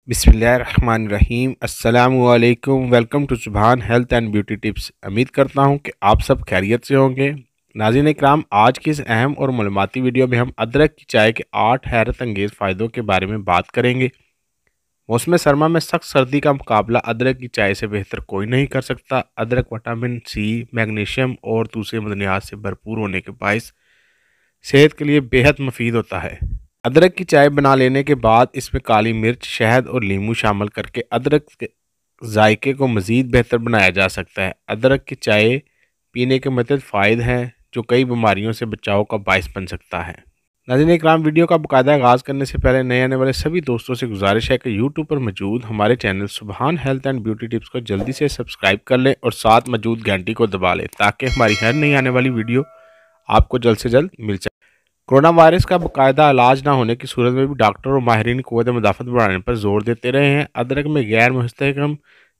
बिस्मिल्लाहिर्रहमानिर्रहीम। अस्सलामुअलैकुम। Welcome to सुभान हेल्थ एंड ब्यूटी टिप्स। उम्मीद करता हूँ कि आप सब खैरियत से होंगे। नाज़रीन इकराम, आज की इस अहम और मालूमाती वीडियो में हम अदरक की चाय के 8 हैरत अंगेज़ फ़ायदों के बारे में बात करेंगे। मौसम सरमा में सख्त सर्दी का मुकाबला अदरक की चाय से बेहतर कोई नहीं कर सकता। अदरक विटामिन सी, मैग्नीशियम और दूसरे मदनियात से भरपूर होने के बायस सेहत के लिए बेहद मुफीद होता है। अदरक की चाय बना लेने के बाद इसमें काली मिर्च, शहद और नींबू शामिल करके अदरक के जायके को मज़ीद बेहतर बनाया जा सकता है। अदरक की चाय पीने के मतलब फ़ायदे हैं जो कई बीमारियों से बचाव का बायस बन सकता है। नाज़रीन इकराम, वीडियो का बाकायदा आगाज़ करने से पहले नए आने वाले सभी दोस्तों से गुजारिश है कि यूट्यूब पर मौजूद हमारे चैनल सुभान हेल्थ एंड ब्यूटी टिप्स को जल्दी से सब्सक्राइब कर लें और साथ मौजूद घंटी को दबा लें ताकि हमारी हर नई आने वाली वीडियो आपको जल्द से जल्द मिल जाए। कोरोना वायरस का बाकायदा इलाज ना होने की सूरत में भी डॉक्टर और माहिरीन क़ुव्वत मुदाफ़त बढ़ाने पर जोर देते रहे हैं। अदरक में गैर मुस्तहकम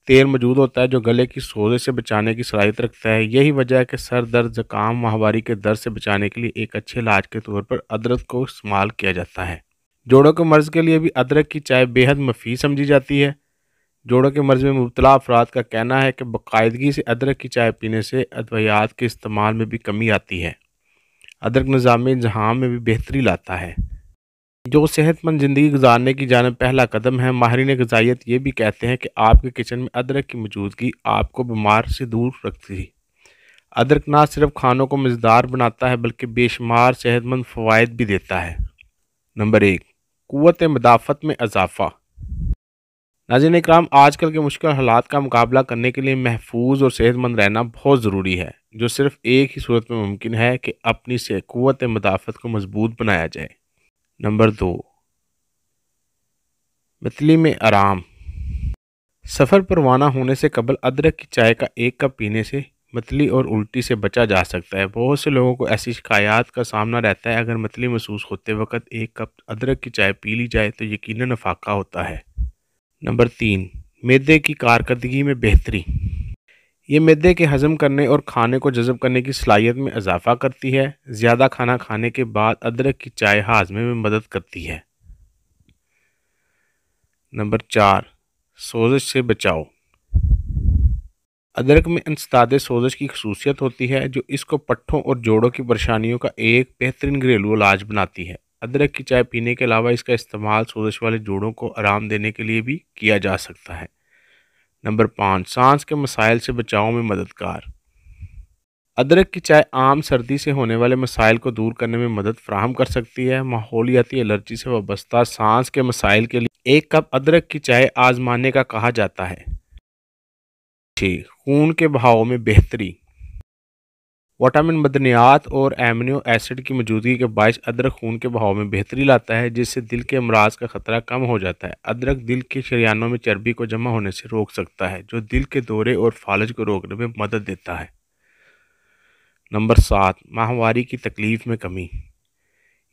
तेल मौजूद होता है जो गले की सोजे से बचाने की सलाहियत रखता है। यही वजह है कि सर दर्द, ज़ुकाम, माहवारी के दर्द से बचाने के लिए एक अच्छे इलाज के तौर पर अदरक को इस्तेमाल किया जाता है। जोड़ों के मर्ज़ के लिए भी अदरक की चाय बेहद मुफीद समझी जाती है। जोड़ों के मर्ज़ में मुब्तला अफराद का कहना है कि बाकायदगी से अदरक की चाय पीने से अद्वियात के इस्तेमाल में भी कमी आती है। अदरक निज़ाम जहां में भी बेहतरी लाता है जो सेहतमंद ज़िंदगी गुजारने की जानिब पहला कदम है। माहिरीन ग़िज़ाइयत ये भी कहते हैं कि आपके किचन में अदरक की मौजूदगी आपको बीमार से दूर रखती है। अदरक ना सिर्फ खानों को मज़ेदार बनाता है बल्कि बेशुमार सेहतमंद फ़वाइद भी देता है। नंबर 1, क़ुव्वत मुदाफ़त में इजाफ़ा। नाज़रीन इकराम, आजकल के मुश्किल हालात का मुकाबला करने के लिए महफूज और सेहतमंद रहना बहुत ज़रूरी है, जो सिर्फ एक ही सूरत में मुमकिन है कि अपनी से क़ुव्वत मुदाफ़त को मजबूत बनाया जाए। नंबर 2, मतली में आराम। सफ़र पर रवाना होने से कबल अदरक की चाय का एक कप पीने से मतली और उल्टी से बचा जा सकता है। बहुत से लोगों को ऐसी शिकायत का सामना रहता है। अगर मतली महसूस होते वक्त एक कप अदरक की चाय पी ली जाए तो यकीनन अफाका होता है। नंबर 3, मैदे की कारकर्दगी में बेहतरी। ये मैदे के हज़म करने और खाने को जज़ब करने की सलाहियत में इजाफ़ा करती है। ज़्यादा खाना खाने के बाद अदरक की चाय हाज़मे में मदद करती है। नंबर 4, सोज़श से बचाव। अदरक में इंसदादे सोज़श की खसूसियत होती है जो इसको पट्ठों और जोड़ों की परेशानियों का एक बेहतरीन घरेलू इलाज बनाती है। अदरक की चाय पीने के अलावा इसका इस्तेमाल सोज़श वाले जोड़ों को आराम देने के लिए भी किया जा सकता है। नंबर 5, सांस के मसाइल से बचाव में मददगार। अदरक की चाय आम सर्दी से होने वाले मसाइल को दूर करने में मदद फराहम कर सकती है। माहौलियाती एलर्जी से वाबस्ता सांस के मसाइल के लिए एक कप अदरक की चाय आजमाने का कहा जाता है। खून के बहाव में बेहतरी। विटामिन, मदनियात और एमिनो एसिड की मौजूदगी के बायस अदरक खून के बहाव में बेहतरी लाता है जिससे दिल के अमराज का खतरा कम हो जाता है। अदरक दिल के शरियानों में चर्बी को जमा होने से रोक सकता है जो दिल के दौरे और फालज को रोकने में मदद देता है। नंबर 7, माहवारी की तकलीफ में कमी।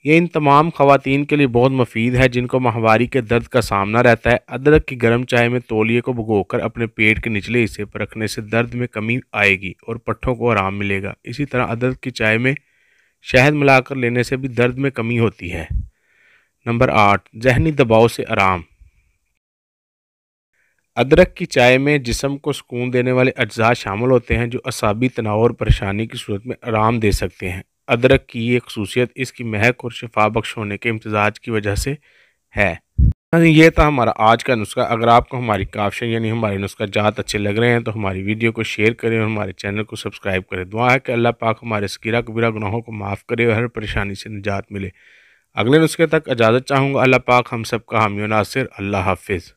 ये इन तमाम ख़वातीन के लिए बहुत मुफीद है जिनको माहवारी के दर्द का सामना रहता है। अदरक की गर्म चाय में तौलिए को भिगोकर अपने पेट के निचले हिस्से पर रखने से दर्द में कमी आएगी और पट्ठों को आराम मिलेगा। इसी तरह अदरक की चाय में शहद मिलाकर लेने से भी दर्द में कमी होती है। नंबर 8, जहनी दबाव से आराम। अदरक की चाय में जिस्म को सुकून देने वाले अज्जा शामिल होते हैं जो असाबी तनाव और परेशानी की सूरत में आराम दे सकते हैं। अदरक की ये खसूसियत इसकी महक और शिफा बख्श होने के इम्तिजाज की वजह से है। ये था हमारा आज का नुस्खा। अगर आपको हमारी काफिश यानी हमारे नुस्खा जात अच्छे लग रहे हैं तो हमारी वीडियो को शेयर करें और हमारे चैनल को सब्सक्राइब करें। दुआ है कि अल्लाह पाक हमारे सगीरा कबीरा गुनाहों को माफ़ करे और हर परेशानी से निजात मिले। अगले नुस्खे तक इजाज़त चाहूँगा। अल्लाह पाक हम सब का हामी नासिर। अल्लाह हाफिज़।